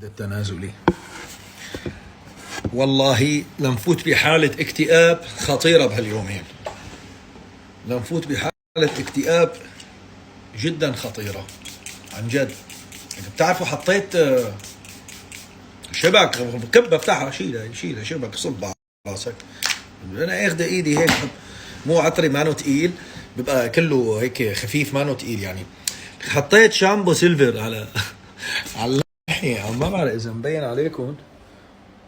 التنازلي. والله لنفوت بحالة اكتئاب خطيرة بهاليومين، لنفوت بحالة اكتئاب جدا خطيرة عن جد. بتعرفوا حطيت شبك كبة افتحها شيلها شبك صب على راسك. انا اخذ ايدي هيك مو عطري مانو تقيل، بيبقى كله هيك خفيف مانو تقيل يعني. حطيت شامبو سيلفر على اللحية، ما بعرف اذا مبين عليكم،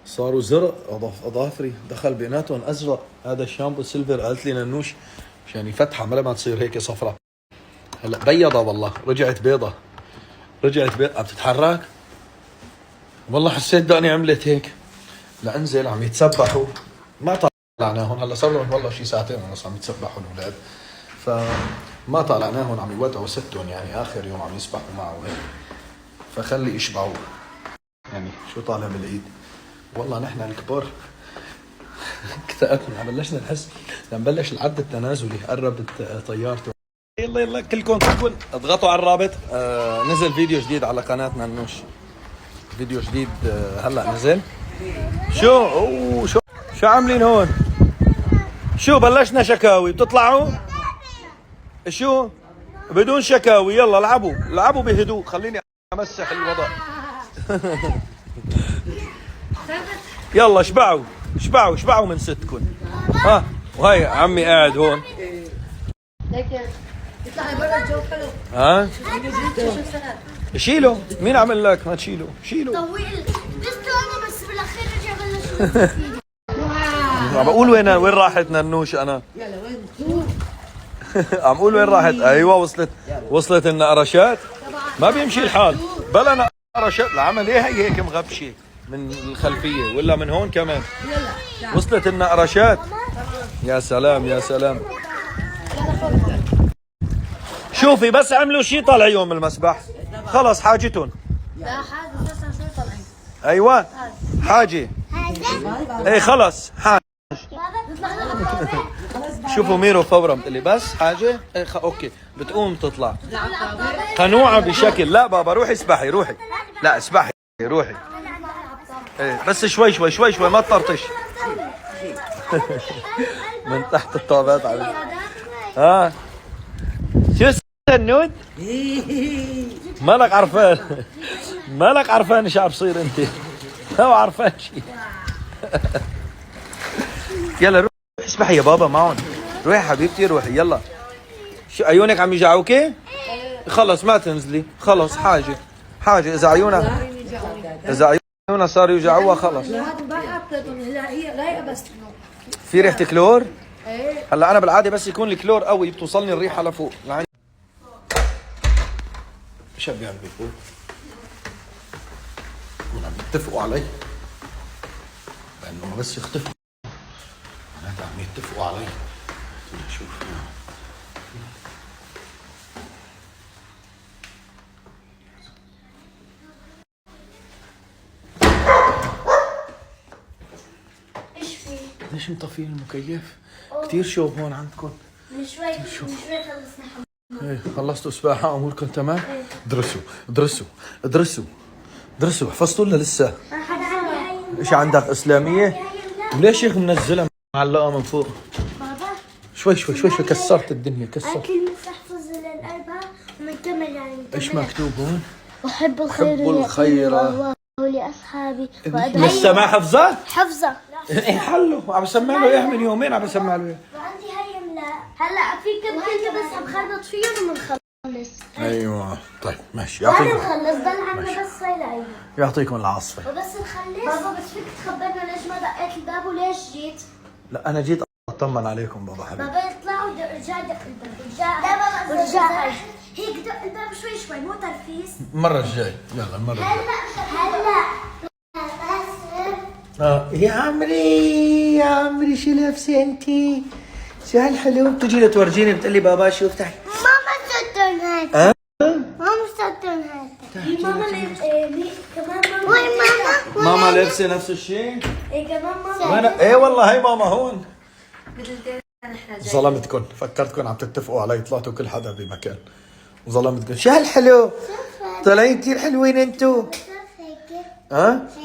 صاروا زرق اظافري دخل بيناتهم ازرق. هذا الشامبو سيلفر قالت لي ننوش عشان يفتحها ما تصير هيك صفرة. هلا بيضة والله، رجعت بيضة عم تتحرك. والله حسيت دقني عملت هيك. لانزل عم يتسبحوا، ما طلعناهم هلا صار لهم والله شي ساعتين ونص عم يتسبحوا الاولاد، فما طلعناهم عم يودعوا ستهم يعني اخر يوم عم يسبحوا معه هيك، فخلي يشبعوا يعني. شو طالع بالعيد والله نحن الكبار اكتئبنا، بلشنا نحس نبلش العد التنازلي، قربت طيارته. يلا كلكم اضغطوا على الرابط. نزل فيديو جديد على قناتنا ننوش، فيديو جديد هلا نزل. شو عاملين هون؟ شو بلشنا شكاوي بتطلعوا؟ شو بدون شكاوي، يلا العبوا بهدوء، خليني امسح الوضع. يلا اشبعوا من ستكم. وهي عمي قاعد هون. يطلع برا الجو حلو. شيله، مين عمل لك ما تشيله؟ شيله طويل بس بالاخير رجع بلش. عم بقول وين راحت ننوش انا؟ يلا وين عم بقول وين راحت؟ ايوه وصلت النقرشات. ما بيمشي الحال بلا نقرشات. العمل ايه هيك مغبشه من الخلفيه ولا من هون كمان. وصلت النقرشات. يا سلام شوفي بس عملوا شيء طلع يوم المسبح خلص حاجتهم. لا حاجه بس شوي طالعين. ايوه حاجه اي خلص حاجه. شوفوا ميرو فورا بتقلي بس حاجه اوكي بتقوم تطلع قنوعه بشكل. لا بابا روحي اسبحي لا اسبحي روحي. ايه بس شوي ما تطرطش. من تحت الطابات على شو النود؟ مالك عرفان ايش عم بصير انت؟ ما عرفان شيء. يلا روحي اسبحي يا بابا معهم. روحي حبيبتي روحي يلا. شو عيونك عم يجعوكي؟ خلص ما تنزلي خلص. حاجه اذا عيونها صاروا يجعوها خلص. هذا ما حطيتهم هي رايقه بس في ريحه كلور. هلا انا بالعاده بس يكون الكلور قوي بتوصلني الريحه لفوق لعند. ايش بيعمل بيقول؟ عم يتفقوا علي لانه بس يختفوا هذا عم يتفقوا علي. شوف ايش في؟ ليش مطفين المكيف؟ كثير شوب هون عندكم. من شوي خلصنا. ايه خلصتوا سباحة اموركم تمام؟ درسوا حفظتوا ولا لسه؟ ايش عندك اسلامية؟ وليش شيخ منزلها معلقة من فوق؟ بابا شوي كسرت الدنيا كسرت. اكل نحفظ للأربعة ونكمل يعني. ايش مكتوب هون؟ أحب الخير والله لأصحابي. لسه ما حفظه؟ حفظة. ايه حلو عم بسمع له اياه من يومين عم بسمع له اياه. وعندي هي ملا هلا في كم كلمة بس عم خربط فيهم وبنخلص. ايوه طيب ماشي ما يعطيكم. بنخلص ضل عندنا بس هي العيد. يعطيكم العاصفة. وبس نخلص. بابا بس فيك تخبرنا ليش ما دقيت الباب وليش جيت؟ لا انا جيت اطمن عليكم بابا حبيبي. بابا يطلع ورجع دق الباب ورجع هيك دق الباب شوي مو ترفيس. المرة الجاي يلا المرة الجاي. هلا يا عمري شو لابسه انتي؟ شو هالحلو؟ بتجي لتورجيني بتقلي بابا شوف تعي. ماما ستون هذا. ماما ستون هذا. ماما كمان ماما لابسه نفس الشيء؟ ايه كمان ماما. وين؟ ايه والله هي ماما هون. ظلمتكم فكرتكم عم تتفقوا علي طلعتوا كل حدا بمكان وظلمتكم. شو هالحلو؟ طالعين كثير حلوين انتو.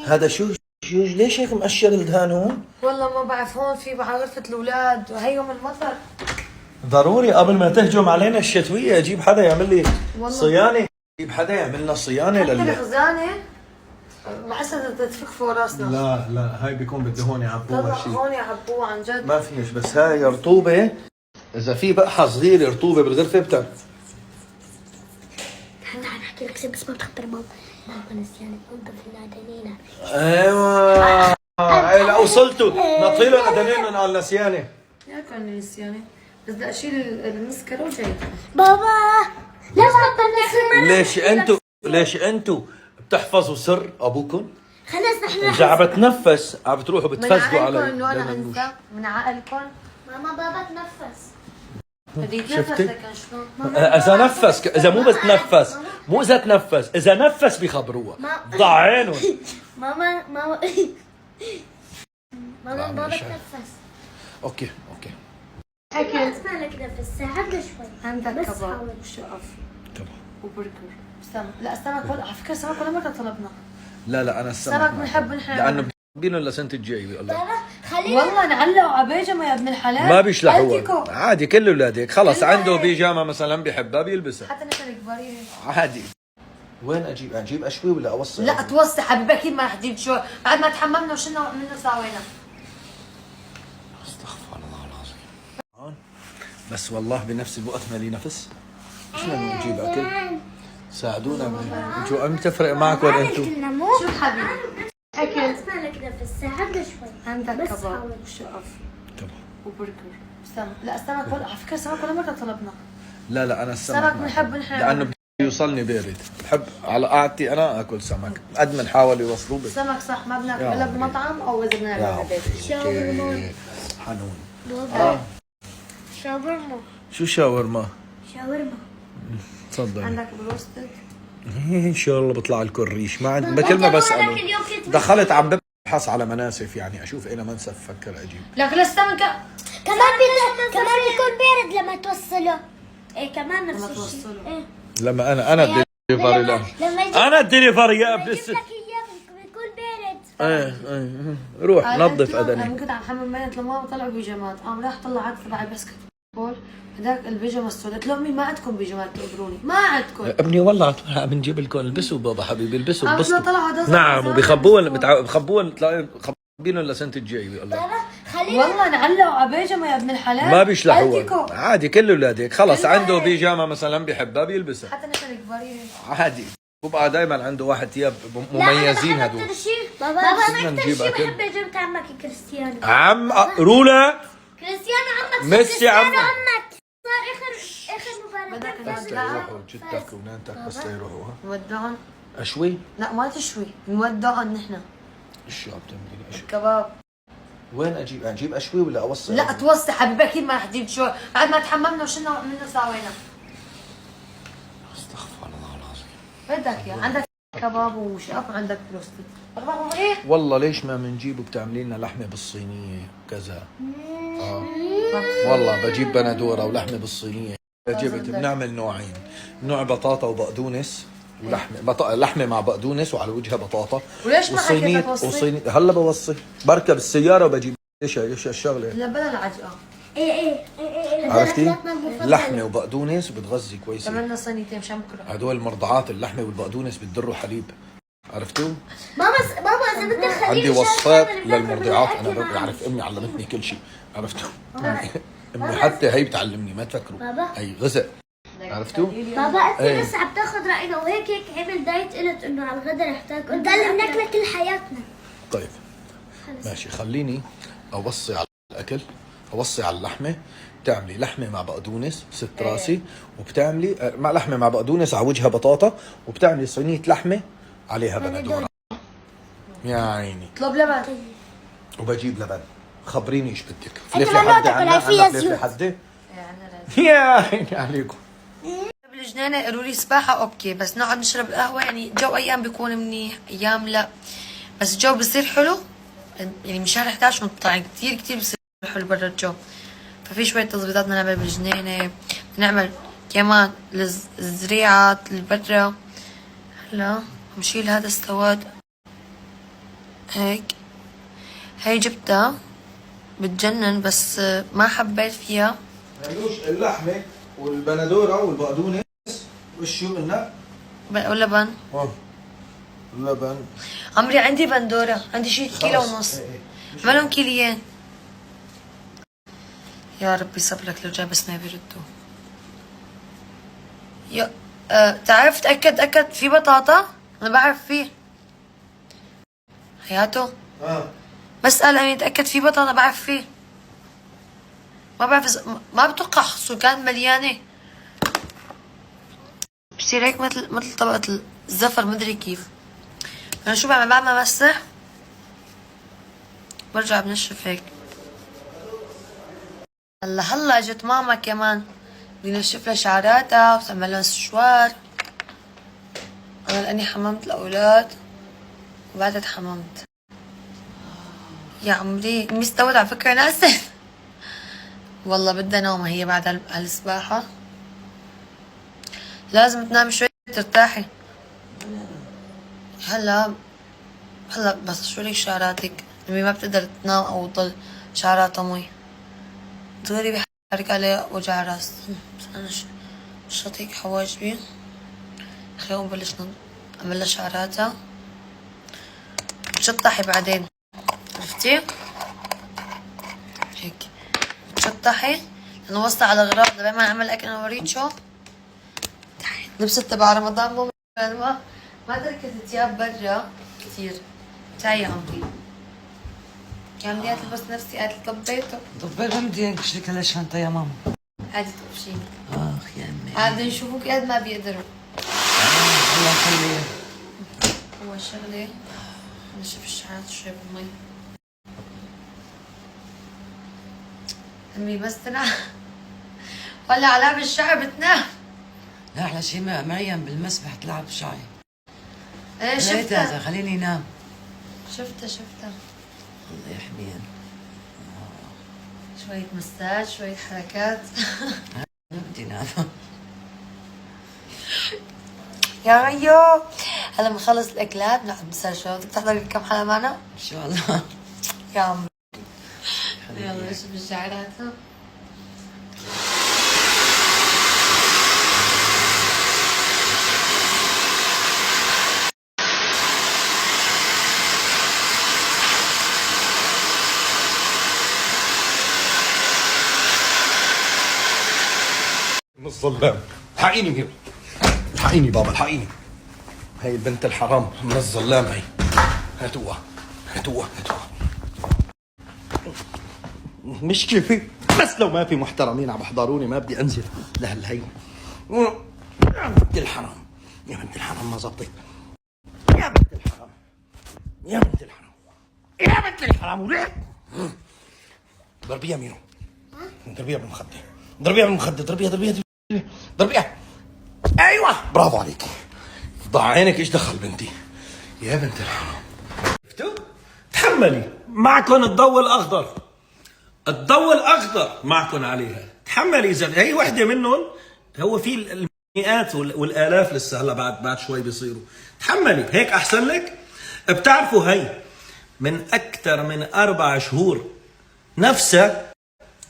هذا شو ليش هيك مقشر الدهان هون؟ والله ما بعرف، هون في غرفة الأولاد وهي يوم المطر. ضروري قبل ما تهجم علينا الشتوية اجيب حدا يعمل لي والله. صيانة، اجيب حدا يعمل لنا صيانة حتى الخزانة بحسها تتفك فوق راسنا. لا هاي بيكون بده هون يعبوها طلع شيء. هون يعبوها عن جد. ما فيش، بس هاي رطوبة، إذا في بقحة صغيرة رطوبة بالغرفة احنا حنحكي لك بس ما تخبر ماما نسيانة تنظف الأدنينة. ايوه هاي لا وصلتوا نطيلوا أدنينهم على النسيانة. يا كان نسيانة، بس بدي أشيل المسكرة وجاي. بابا ليش حطينا ليش انتوا بتحفظوا سر ابوكم؟ خلص نحن اذا عم بتنفس عم بتروحوا من بتفزقوا عقلكم علي. إنه أنا أنسى؟ من عقلكم؟ ماما بابا تنفس. بدي يتنفس شفتي؟ لكن شلون؟ اذا نفس، اذا مو بس تنفس، مو اذا تنفس، اذا نفس بيخبروها ضع عينهم. ماما بابا تنفس. اوكي حكي اسمع لك نفس ساعد شوي. عندك بس كباب حاول. وشقف تمام. وبرجر. لا السمك على فكرة السمك ولا مرة طلبنا. لا انا السمك السمك ما بنحب بحب. نحن. لانه بينه لسنه الجاي والله بابا خلينا والله نعلقوا على بيجامة يا ابن الحلال. ما بيشلحوا ألتكو. عادي. كل اولادك خلص كله عنده هيك. بيجامه مثلا بيحبها بيلبسها حتى نحن الكبارين. عادي. وين اجيب اشوي ولا اوصل؟ لا توصي حبيبي، اكيد ما رح تجيب شو بعد ما تحممنا وشلنا وعملنا ساوينا. استغفر الله العظيم. بس والله بنفس الوقت ما لي نفس. ايش بدنا نجيب اكل؟ ساعدونا. انتوا عم تفرق معكم انتوا؟ شو حبيبي؟ حكي اسمع لك نفس ساعد شوي. عندك بس كباب حاول. وشقف تمام. وبرجر. لا السمك ولا على فكرة السمك ولا مرة طلبنا. لا انا السمك السمك ما بنحب بحب. نحن. لانه يوصلني بارد. بحب على قعدتي انا اكل سمك قد ما نحاول يوصلوا بي. السمك صح ما بناكل يا الا عمي. بمطعم او اذا بنعمل بالبيت. شاورما. حنون. بابا شاورما. شو شاورما؟ تفضل. عندك بروستد. ان شاء الله بطلع لكم الريش. ما عندي كل ما بساله دخلت عم ببحث على مناسف، يعني اشوف اين منسف فكر اجيب. لكن السمك كمان بيكون بارد لما توصله. ايه كمان نفس لما الشيء. توصله. ايه انا الدليفري لا لما يجيب انا الدليفري يا ابن يجيب الست. لك اياه بيكون بارد. ايه روح نظف انا ادني. كنت عم حمل بنت لما طلعوا بيجامات، قام راح طلعت تبع البسكت بول هذاك البيجامه السوداء. قلت لهم مين ما عندكم بيجامات تقبروني؟ ما عندكم. ابني والله عم بنجيب لكم البسوا بابا حبيبي البسوا عم بسطوا. طلعوا هذا نعم وبخبوهم تلاقي مخبينهم لسنه الجاي والله. بابا خلينا والله نعلقوا على بيجامه يا ابن الحلال. ما بيشلحوها ألتكو. عادي. كل اولادك خلص كله عنده هيك. بيجامه مثلا بيحبها بيلبسها حتى نحن الكبارين. عادي. ببقى دائما عنده واحد ثياب مميزين هدول. بابا انا بدنا اكثر نجيب شيء أكل. بحب جنب عمك كريستيانو. عم رولا كريستيانو عمك ميسي كريستيانو عمك. عمك صار اخر مباراة. بدك بس نودعهم. يروحوا جدك ونانتك بس يروحوا. نودعهم. اشوي؟ لا ما تشوي، نودعهم نحن. ايش عم تعملي اشوي؟ كباب. وين اجيب اشوي ولا اوصل؟ لا توصي حبيبي، اكيد ما رح تجيب شو بعد ما تحممنا وشلنا وعملنا ساوينا. استغفر الله العظيم. بدك يا عندك كباب وشقف وعندك بروستد. اخبارهم ايه؟ والله ليش ما بنجيب وبتعملي لنا لحمه بالصينيه وكذا. والله بجيب بندوره ولحمه بالصينيه. جبت بنعمل نوعين، نوع بطاطا وبقدونس ولحمه لحمه مع بقدونس وعلى وجهها بطاطا. وليش ما حكيت لك وصي؟ وصيني هلا بوصي بركب السياره وبجيب. ايش الشغله؟ لا بلا العجقه. ايه عرفتي؟ أكلاتنا المفضلة. لحمه وبقدونس وبتغذي كويس. عملنا صينيتين مشان بكره. هدول المرضعات اللحمه والبقدونس بتدروا حليب. عرفتوا؟ بابا اذا بدك خليني عندي شغلة وصفات أنا للمرضعات. انا بالأكل معك. بعرف امي علمتني كل شيء. عرفتوا؟ امي حتى هي بتعلمني ما تفكروا. بابا. هي غذاء. عرفتوا؟ بابا انت إيه. بس عم تاخذ راينا وهيك عمل دايت قلت انه على الغداء رح تاكل ونضل ناكله كل حياتنا. طيب ماشي خليني اوصي على الاكل. اوصي على اللحمه. بتعملي لحمه مع بقدونس ست راسي، وبتعملي مع لحمه مع بقدونس على وجهها بطاطا، وبتعملي صينيه لحمه عليها بندوره. يا عيني. اطلب لبن. وبجيب لبن. خبريني ايش بدك. أنت فليفله ممنوع حده تاكل، عنا فيها فليفله زيوت. حده. يعني يا عيني عليكم. بالجنينه قالوا لي سباحه اوكي، بس نقعد نشرب القهوه يعني جو ايام بيكون منيح ايام لا، بس الجو بصير حلو يعني من شهر 11 ونطلع كثير بصير حلو برا الجو. ففي شويه تظبيطات بدنا نعمل بالجنينه، نعمل كمان الزريعات اللي برا. هلا بنشيل هذا السواد هيك هي جبتها بتجنن بس ما حبيت فيها. ملوش اللحمه والبندوره والبقدونس والشو قلنا واللبن. اللبن. عمري عندي بندوره، عندي شي كيلو ونص. عملهم كيليين. يا ربي صبرك لو جاي بس ما بيردوا. يا تعرف تأكد في بطاطا؟ أنا بعرف فيه. حياته؟ بسأل أمين تأكد في بطاطا بعرف فيه. ما بعرف ما بتوقع خصو كانت مليانة. بصير هيك مثل طبقة الزفر مدري كيف. أنا شو بعمل؟ بعد ما مسح برجع بنشف هيك. هلا اجت ماما كمان بنشف لها شعراتها وتعمل لها سشوار. انا لاني حممت الاولاد وبعدها تحممت. يا عمري امي استوت على فكره ناسه. والله بدها نوم هي بعد هالسباحه. لازم تنام شوي ترتاحي. هلا بس شو لك شعراتك؟ امي ما بتقدر تنام او تضل شعراتها مي. دغري بحرك عليه وجع راس. بس انا شط هيك حواجبي. خلينا نبلش اعمل لها شعراتها. بتشطحي بعدين عرفتي؟ هيك بتشطحي لانه وصل على اغراض. دائما اعمل اكل انا وريك شو لبست تبع رمضان. ماما ما تركت ثياب برا كثير. تعي يا عمري. كان بدي البس نفسي قالت طبيته. طب بدي انكشلك هلا شنطه يا ماما. عادي تقفشيني. اخ يا امي. عادي يشوفوك قد ما بيقدروا. الله يخليك. أول شغلة نشف الشعرات شوي بالمي. أمي بس تنام ولا على لعب الشعر بتنام. لا احلى شيء مريم بالمسبح تلعب شعري. ايه شفتها شفتها خليني ينام. شفتها الله يحميها. شوية مساج شوية حركات. بدي نام. يا ريو هلا بنخلص الأكلات بنقعد مساج شوي. بدك تحضري كم حلقة معنا؟ ان شاء الله. يا عمري يلا نشوف الشعرات. من الظلام. الحقيني ميرو، الحقيني بابا، الحقيني. هاي البنت الحرام من الظلام هي. هاتوها. مشكلة في بس لو ما في محترمين عم بحضروني ما بدي انزل لهالهي. يا بنت الحرام، يا بنت الحرام ما زبطت. يا بنت الحرام، يا بنت الحرام، يا بنت الحرام وليه؟ ضربيها ميرو. ضربيها بالمخدة. ضربيها. ايوه برافو عليك. ضع عينك. ايش دخل بنتي؟ يا بنت الحرام. شفتوا؟ تحملي. معكم الضوء الاخضر معكم عليها. تحملي. اذا هي وحده منهم هو في المئات والالاف لسه هلا بعد شوي بيصيروا. تحملي هيك احسن لك. بتعرفوا هي من اكثر من 4 شهور نفسها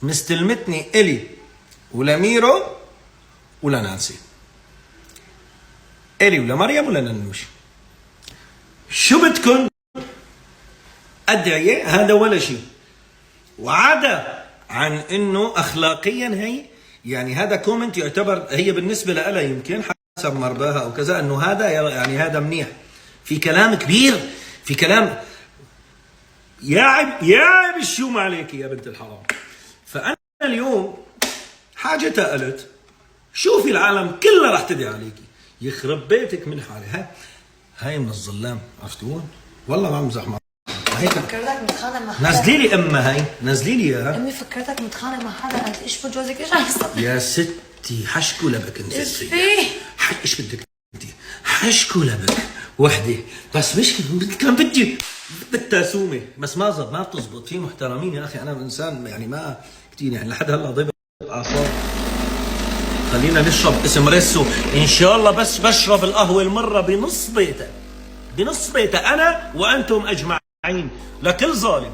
مستلمتني الي ولميرو ولنانسي. الي ولمريم ولننوش. شو بدكن؟ ادعيه هذا ولا شيء. وعدا عن انه اخلاقيا هي يعني هذا كومنت يعتبر هي بالنسبه لها يمكن حسب مرضاها او كذا انه هذا يعني هذا منيح. في كلام كبير، في كلام يا عيب الشوم عليك يا بنت الحرام. فانا اليوم حاجتها قلت شوفي العالم كلها رح تدعي عليكي. يخرب بيتك من حالي. هاي من الظلام عرفتون؟ والله ما بمزح معك. هيك فكرتك متخانق مع حدا. نزلي لي هاي نزلي لي اياها. امي فكرتك متخانق مع حدا. قالت ايش بجوزك ايش عم يصير؟ يا ستي حشكو لبك انت. ايش فيه؟ ايش بدك انت؟ حشكو لبك وحده بس مشكلة كان بدي بالتاسومه بس ما بتزبط. في محترمين يا اخي. انا انسان يعني ما كثير يعني لحد هلا ضيب اعصاب. خلينا نشرب اسمريسو ان شاء الله. بس بشرب القهوه المره بنص بيتها انا وانتم اجمعين. لكل ظالم.